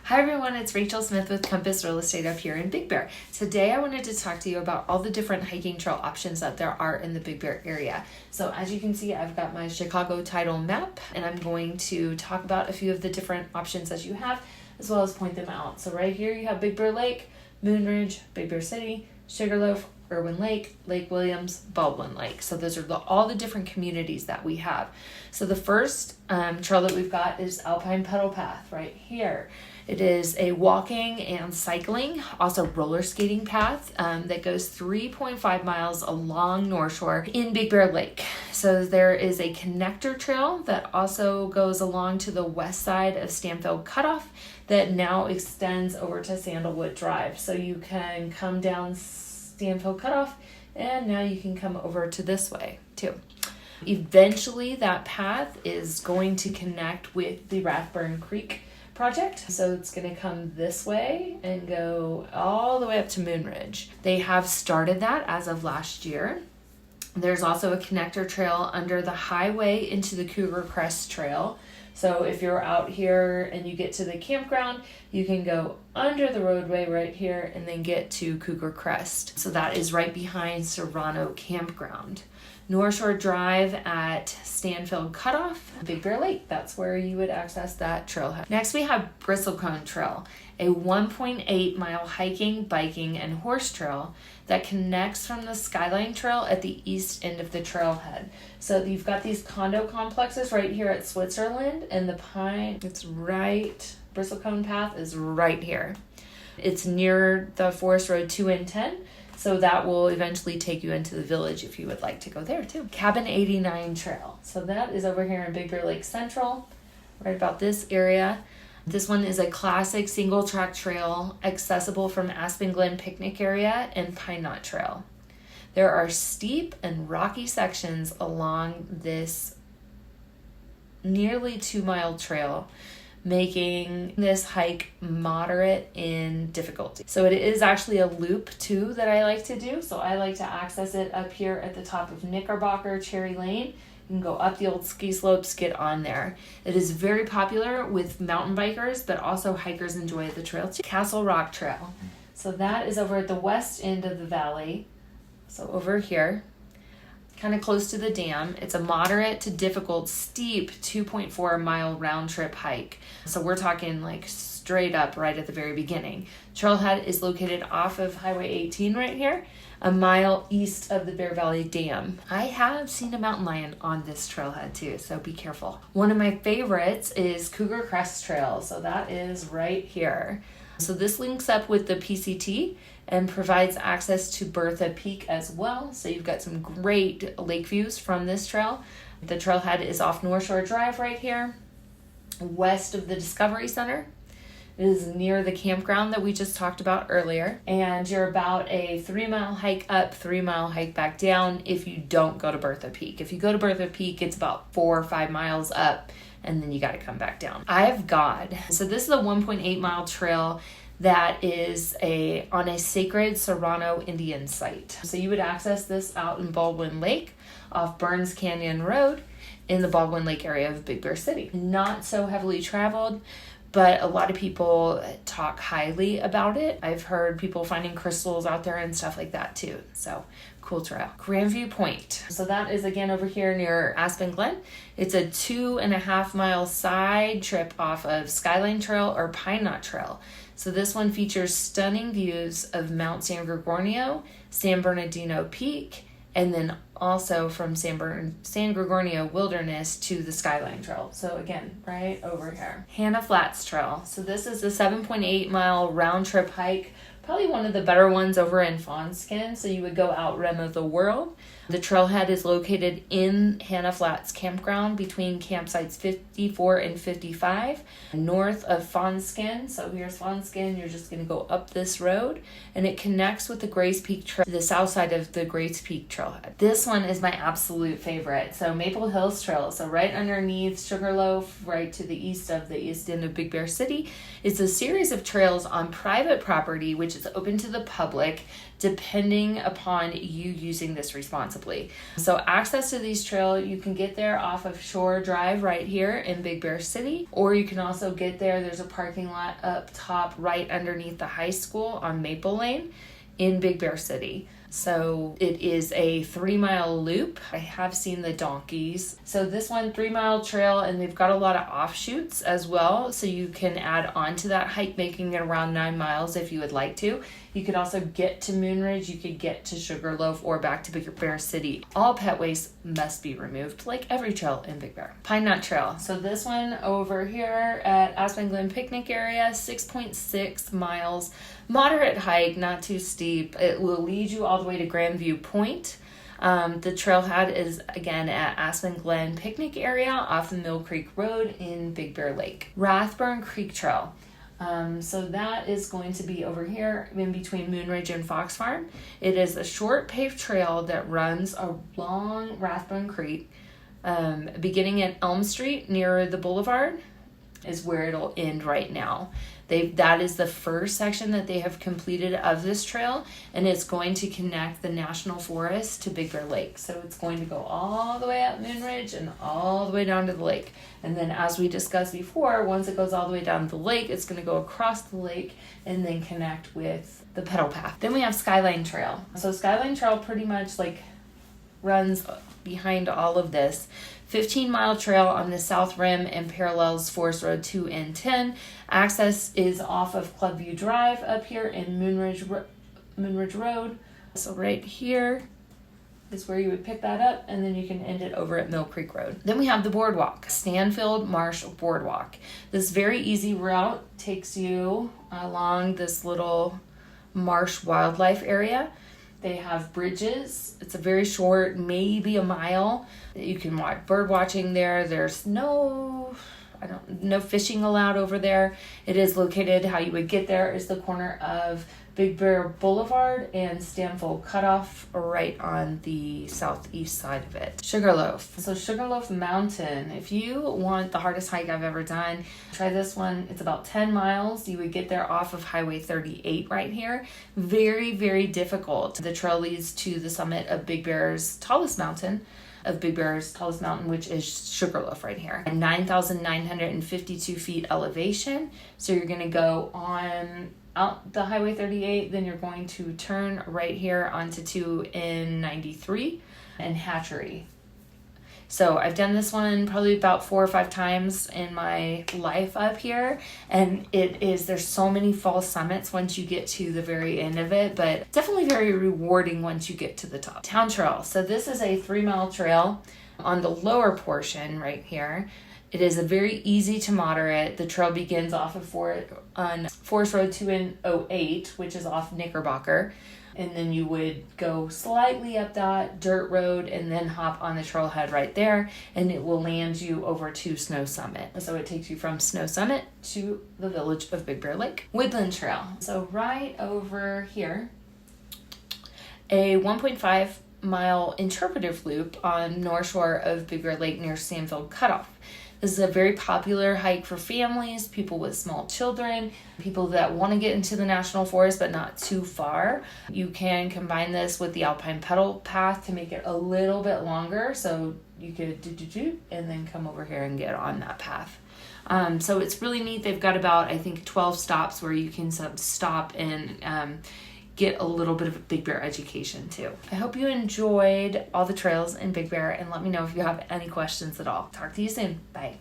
Hi everyone, it's Rachael Smith with Compass Real Estate up here in Big Bear. Today I wanted to talk to you about all the different hiking trail options that there are in the Big Bear area. So as you can see, I've got my Chicago title map and I'm going to talk about a few of the different options that you have as well as point them out. So right here you have Big Bear Lake, Moon Ridge, Big Bear City, Sugarloaf, Irwin Lake, Lake Williams, Baldwin Lake. So those are all the different communities that we have. So the first trail that we've got is Alpine Pedal Path right here. It is a walking and cycling, also roller skating path that goes 3.5 miles along North Shore in Big Bear Lake. So there is a connector trail that also goes along to the west side of Stanfield Cutoff that now extends over to Sandalwood Drive. So you can come down Stanfield Cutoff and now you can come over to this way too. Eventually that path is going to connect with the Rathburn Creek project. So it's going to come this way and go all the way up to Moon Ridge. They have started that as of last year. There's also a connector trail under the highway into the Cougar Crest Trail. So if you're out here and you get to the campground, you can go under the roadway right here and then get to Cougar Crest. So that is right behind Serrano Campground. North Shore Drive at Stanfield Cutoff, Big Bear Lake. That's where you would access that trailhead. Next we have BristleCone Trail, a 1.8 mile hiking, biking, and horse trail that connects from the Skyline Trail at the east end of the trailhead. So you've got these condo complexes right here at Switzerland and the Pine, it's right, BristleCone Path is right here. It's near the Forest Road 2 and 10. So that will eventually take you into the village if you would like to go there too. Cabin 89 Trail. So that is over here in Big Bear Lake Central, right about this area. This one is a classic single track trail accessible from Aspen Glen Picnic Area and Pine Knot Trail. There are steep and rocky sections along this nearly 2-mile trail, making this hike moderate in difficulty. So it is actually a loop too that I like to do. So I like to access it up here at the top of Knickerbocker Cherry Lane. You can go up the old ski slopes, get on there. It is very popular with mountain bikers, but also hikers enjoy the trail too. Castle Rock Trail. So that is over at the west end of the valley. So over here, kind of close to the dam. It's a moderate to difficult, steep 2.4 mile round trip hike. So we're talking like straight up right at the very beginning. Trailhead is located off of Highway 18 right here, a mile east of the Bear Valley Dam. I have seen a mountain lion on this trailhead too, so be careful. One of my favorites is Cougar Crest Trail. So that is right here. So this links up with the PCT and provides access to Bertha Peak as well. So you've got some great lake views from this trail. The trailhead is off North Shore Drive right here, west of the Discovery Center. It is near the campground that we just talked about earlier. And you're about a 3-mile hike up, 3-mile hike back down if you don't go to Bertha Peak. If you go to Bertha Peak, it's about 4 or 5 miles up and then you got to come back down. So this is a 1.8 mile trail that is on a sacred Serrano Indian site. So you would access this out in Baldwin Lake off Burns Canyon Road in the Baldwin Lake area of Big Bear City. Not so heavily traveled, but a lot of people talk highly about it. I've heard people finding crystals out there and stuff like that too. So cool trail. Grandview Point. So that is again over here near Aspen Glen. It's a 2.5 mile side trip off of Skyline Trail or Pine Knot Trail. So this one features stunning views of Mount San Gorgonio, San Bernardino Peak, and then also from San Gorgonio Wilderness to the Skyline Trail. So again, right over here. Hannah Flats Trail. So this is a 7.8 mile round trip hike, probably one of the better ones over in Fawnskin. So you would go out rim of the world. The trailhead is located in Hannah Flats Campground between campsites 54 and 55, north of Fawnskin. So here's Fawnskin, you're just going to go up this road, and it connects with the Grace Peak Trail, the south side of the Grace Peak Trailhead. This one is my absolute favorite. So Maple Hills Trail. So right underneath Sugarloaf, right to the east of the east end of Big Bear City. It's a series of trails on private property, which is open to the public, depending upon you using this responsibly. So access to these trails, you can get there off of Shore Drive right here in Big Bear City, or you can also get there. There's a parking lot up top right underneath the high school on Maple Lane in Big Bear City. So it is a 3-mile loop. I have seen the donkeys. So this one, 3-mile trail, and they've got a lot of offshoots as well. So you can add on to that hike, making it around 9 miles if you would like to. You could also get to Moonridge, you could get to Sugarloaf, or back to Big Bear City. All pet waste must be removed, like every trail in Big Bear. Pine Nut Trail. So this one over here at Aspen Glen Picnic Area, 6.6 miles. Moderate hike, not too steep. It will lead you all the way to Grandview Point. The trailhead is again at Aspen Glen Picnic Area off the Mill Creek Road in Big Bear Lake. Rathburn Creek Trail. So that is going to be over here in between Moonridge and Fox Farm. It is a short paved trail that runs along Rathburn Creek, beginning at Elm Street near the boulevard is where it'll end right now. That is the first section that they have completed of this trail, and it's going to connect the National Forest to Big Bear Lake. So it's going to go all the way up Moonridge and all the way down to the lake. And then, as we discussed before, once it goes all the way down to the lake, it's going to go across the lake and then connect with the pedal path. Then we have Skyline Trail. So Skyline Trail pretty much runs behind all of this. 15-mile trail on the south rim and parallels Forest Road 2 and 10. Access is off of Clubview Drive up here in Moonridge Road. So right here is where you would pick that up, and then you can end it over at Mill Creek Road. Then we have the boardwalk, Stanfield Marsh Boardwalk. This very easy route takes you along this little marsh wildlife area. They have bridges. It's a very short, maybe a mile. You can watch bird watching there. There's no fishing allowed over there. It is located, how you would get there is the corner of Big Bear Boulevard and Stanfield Cutoff right on the southeast side of it. Sugarloaf. So Sugarloaf Mountain, if you want the hardest hike I've ever done, try this one. It's about 10 miles. You would get there off of Highway 38 right here. Very, very difficult. The trail leads to the summit of Big Bear's tallest mountain, which is Sugarloaf right here. And 9,952 feet elevation. So you're going to go on out the Highway 38, then you're going to turn right here onto 2N93 and Hatchery. So I've done this one probably about 4 or 5 times in my life up here, and there's so many false summits once you get to the very end of it, but definitely very rewarding once you get to the top. Town Trail. So this is a 3-mile trail on the lower portion right here. It is a very easy to moderate. The trail begins off of Forest Road 2N08, which is off Knickerbocker. And then you would go slightly up that dirt road and then hop on the trailhead right there, and it will land you over to Snow Summit. So it takes you from Snow Summit to the village of Big Bear Lake. Woodland Trail. So right over here, a 1.5-mile interpretive loop on North Shore of Big Bear Lake near Stanfield Cutoff. This is a very popular hike for families, people with small children, people that want to get into the National Forest but not too far. You can combine this with the alpine pedal path to make it a little bit longer, so you could do and then come over here and get on that path. So it's really neat. They've got about, I think, 12 stops where you can stop and get a little bit of Big Bear education too. I hope you enjoyed all the trails in Big Bear, and let me know if you have any questions at all. Talk to you soon. Bye.